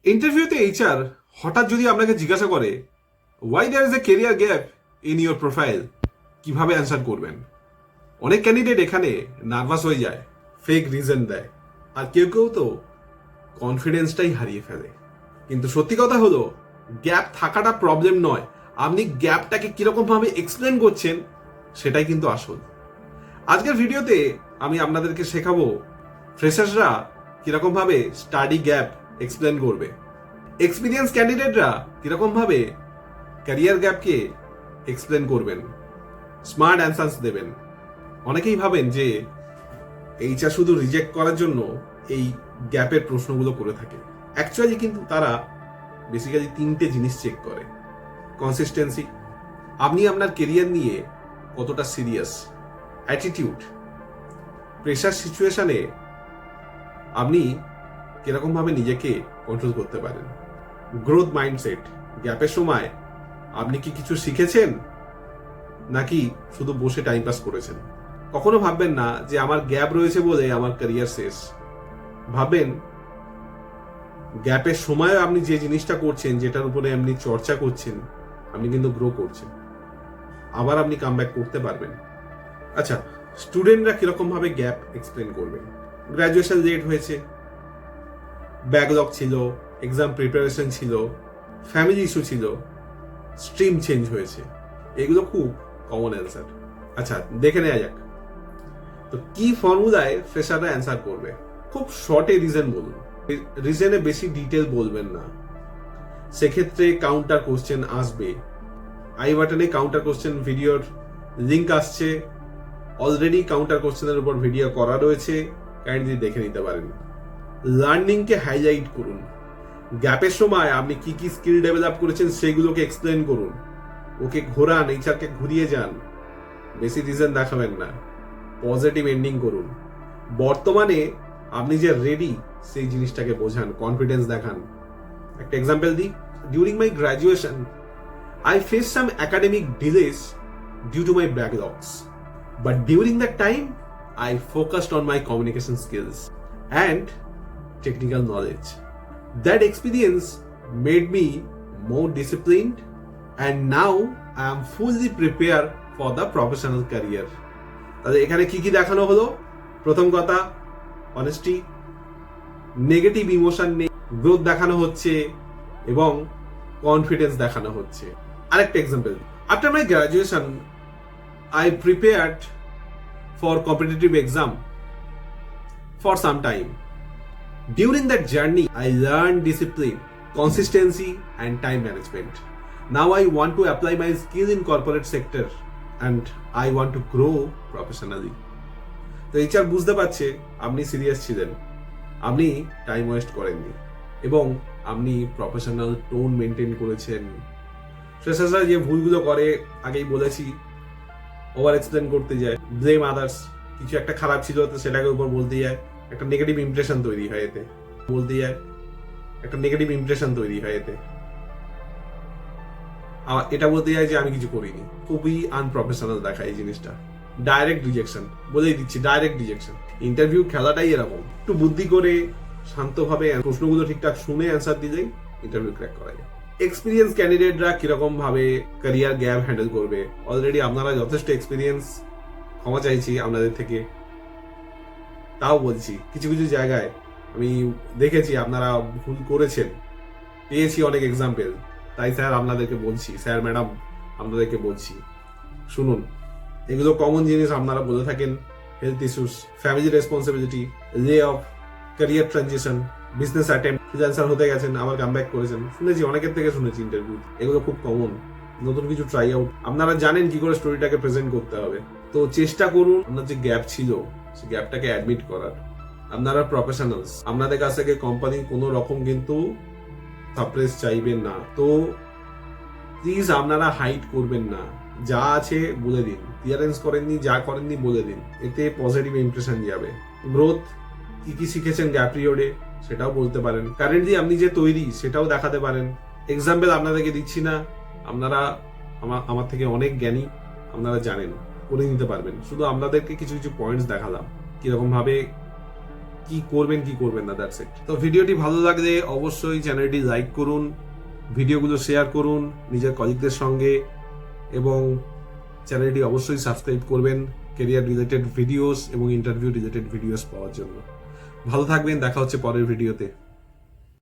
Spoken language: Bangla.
ইন্টারভিউতে এইচআর হঠাৎ যদি আপনাকে জিজ্ঞাসা করে why there is a career gap in your profile, কিভাবে অ্যান্সার করবেন? অনেক ক্যান্ডিডেট এখানে নার্ভাস হয়ে যায়, ফেক রিজন দেয়, আর কেউ কেউ তো কনফিডেন্সটাই হারিয়ে ফেলে। কিন্তু সত্যি কথা হলো, গ্যাপ থাকাটা প্রবলেম নয়, আপনি গ্যাপটাকে কিরকম ভাবে এক্সপ্লেন করছেন সেটাই কিন্তু আসল। আজকের ভিডিওতে আমি আপনাদেরকে শেখাবো ফ্রেশার্সরা কিরকম ভাবে স্টাডি গ্যাপ এক্সপ্লেন করবে, এক্সপিরিয়েন্স ক্যান্ডিডেটরা কিরকম ভাবে ক্যারিয়ার গ্যাপকে এক্সপ্লেন করবেন, স্মার্ট অ্যান্সার্স দেবেন। অনেকেই ভাবেন যে এইচআর শুধু রিজেক্ট করার জন্য এই গ্যাপের প্রশ্নগুলো করে থাকে। অ্যাকচুয়ালি কিন্তু তারা বেসিক্যালি তিনটে জিনিস চেক করে। কনসিস্টেন্সি, আপনি আপনার কেরিয়ার নিয়ে কতটা সিরিয়াস; অ্যাটিটিউড, প্রেশার সিচুয়েশনে আপনি কিরকম ভাবে নিজেকে কন্ট্রোল করতে পারেন; গ্রোথ মাইন্ডসেট, গ্যাপের সময় আপনি কি কিছু শিখেছেন নাকি শুধু বসে টাইম পাস করেছেন। কখনো ভাববেন না যে আমার গ্যাপ রয়েছে বলে আমার ক্যারিয়ার শেষ। ভাববেন গ্যাপের সময় আপনি যে জিনিসটা করছেন, যেটার উপরে আপনি চর্চা করছেন, আপনি কিন্তু গ্রো করছেন, আবার আপনি কামব্যাক করতে পারবেন। আচ্ছা, স্টুডেন্টরা কিরকম ভাবে গ্যাপ এক্সপ্লেন করবেন? গ্র্যাজুয়েশন লেট হয়েছে, ব্যাকলগ ছিল, এক্সাম প্রিপারেশন ছিল, ফ্যামিলি ইস্যু ছিল, স্ট্রিম চেঞ্জ হয়েছে, এগুলো খুব কমন অ্যান্সার। আচ্ছা, দেখে নেওয়া যাক তো কি ফর্মুলায় ফ্রেশাররা অ্যান্সার করবে। খুব শর্টে রিজন বলুন, রিজনে বেশি ডিটেল বলবেন না। সেক্ষেত্রে কাউন্টার কোশ্চেন আসবে। আই বাটনে কাউন্টার কোশ্চেন ভিডিওর লিঙ্ক আসছে, অলরেডি কাউন্টার কোশ্চেনের উপর ভিডিও করা রয়েছে, কাইন্ডলি দেখে নিতে পারেন। লার্নিংকে হাইলাইট করুন। গ্যাপের সময় আপনি কি কি স্কিল ডেভেলপ করেছেন সেগুলোকে এক্সপ্লেন করুন। ওকে ঘোরান, এইচআরকে ঘুরিয়ে যান, বেশি রিজন দেখাবেন না, পজিটিভ এন্ডিং করুন। বর্তমানে আপনি যে রেডি সেই জিনিসটাকে বোঝান, কনফিডেন্স দেখান। একটা এক্সাম্পল দিই, during my graduation I face some academic delays due to my backlogs, but during that time I focused on my communication skills and technical knowledge. That experience made me more disciplined, and now I am fully prepared for the professional career. তাহলে এখানে কি কি দেখানো হলো? প্রথম কথা, অনেস্টি, নেগেটিভ ইমোশন নেই, গ্রোথ দেখানো হচ্ছে এবং কনফিডেন্স দেখানো হচ্ছে। আরেকটা example, after my graduation I prepared for competitive exam for some time. During that journey, I learned discipline, consistency, and time management. Now I want to apply my skill in corporate sector and I want to grow professionally. তো এইচআর বুঝতে পারছে আপনি সিরিয়াস ছিলেন, আপনি টাইম ওয়েস্ট করেননি এবং আপনি প্রফেশনাল টোন মেনটেন করেছেন। ফ্রেশার্সরা যে ভুলগুলো করে আগেই বলেছি, ওভার এক্সপ্লেন করতে যায়, ব্লেম আদার্স, কিছু একটা খারাপ ছিল তো সেটাকে উপর বলতে যায়, একটা নেগেটিভ ইমপ্রেশন তৈরি হয় এতে, বলতে যায় একটা নেগেটিভ ইমপ্রেশন তৈরি হয় এতে, এটা বলতে যায় যে আমি কিছু করিনি। খুবই আনপ্রফেশনাল দেখায় এই জিনিসটা। ডাইরেক্ট রিজেকশন, বলেই দিচ্ছি, ডাইরেক্ট রিজেকশন। ইন্টারভিউ খেলাটাই এরকম, একটু বুদ্ধি করে শান্তভাবে প্রশ্নগুলো ঠিকঠাক শুনে অ্যান্সার দিলেই ইন্টারভিউ ক্র্যাক করা যায়। এক্সপিরিয়েন্স ক্যান্ডিডেটরা কিরকম ভাবে ক্যারিয়ার গ্যাপ হ্যান্ডেল করবে? অলরেডি আপনারা যথেষ্ট এক্সপিরিয়েন্স, ক্ষমা চাইছি আপনাদের থেকে। তাও বলছি, কিছু কিছু জায়গায় আমি দেখেছি আপনারা ভুল করেছেন, পেয়েছি অনেক এক্সাম্পল। তাই স্যার আপনাদেরকে বলছি, স্যার ম্যাডাম আপনাদেরকে বলছি, শুনুন, এগুলো কমন জিনিস আপনারা বলে থাকেন। হেলথ ইস্যুস, ফ্যামিলি রেসপন্সিবিলিটি, লে of, career transition, business attempt, freelancer হতে গেছেন আবার কামব্যাক করেছেন, শুনেছি অনেকের থেকে শুনেছি ইন্টারভিউ। এগুলো খুব কমন। নতুন কিছু ট্রাই আউট, আপনারা জানেন কি করে স্টোরিটাকে প্রেজেন্ট করতে হবে। তো চেষ্টা করুন আপনার যে গ্যাপ ছিল সেই গ্যাপটাকে অ্যাডমিট করার। আপনারা প্রফেশনালস, আপনাদের কাছ থেকে কোম্পানি কোনো রকম কিন্তু সারপ্রাইজ চাইবেন না। তো প্লিজ আপনারা হাইড করবেন না, যা আছে বলে দিন। ক্লিয়ারেন্স করেননি, যা করেননি বলে দিন, এতে পজিটিভ ইমপ্রেশন যাবে। গ্রোথ, কি কি শিখেছেন গ্যাপ পিরিয়ডে সেটাও বলতে পারেন। কারেন্টলি আপনি যে তৈরি সেটাও দেখাতে পারেন। এক্সাম্পল আপনাদেরকে দিচ্ছি না, আপনারা আমার থেকে অনেক জ্ঞানী, আপনারা জানেন, করে নিতে পারবেন। শুধু আপনাদেরকে কিছু কিছু পয়েন্টস দেখালাম কিরকম ভাবে কি করবেন কি করবেন না, দ্যাটস ইট। তো ভিডিওটি ভালো লাগলে অবশ্যই চ্যানেলটি লাইক করুন, ভিডিওগুলো শেয়ার করুন নিজের কলিগদের সঙ্গে, এবং চ্যানেলটি অবশ্যই সাবস্ক্রাইব করবেন কেরিয়ার রিলেটেড ভিডিওস এবং ইন্টারভিউ রিলেটেড ভিডিওস পাওয়ার জন্য। ভালো থাকবেন, দেখা হচ্ছে পরের ভিডিওতে।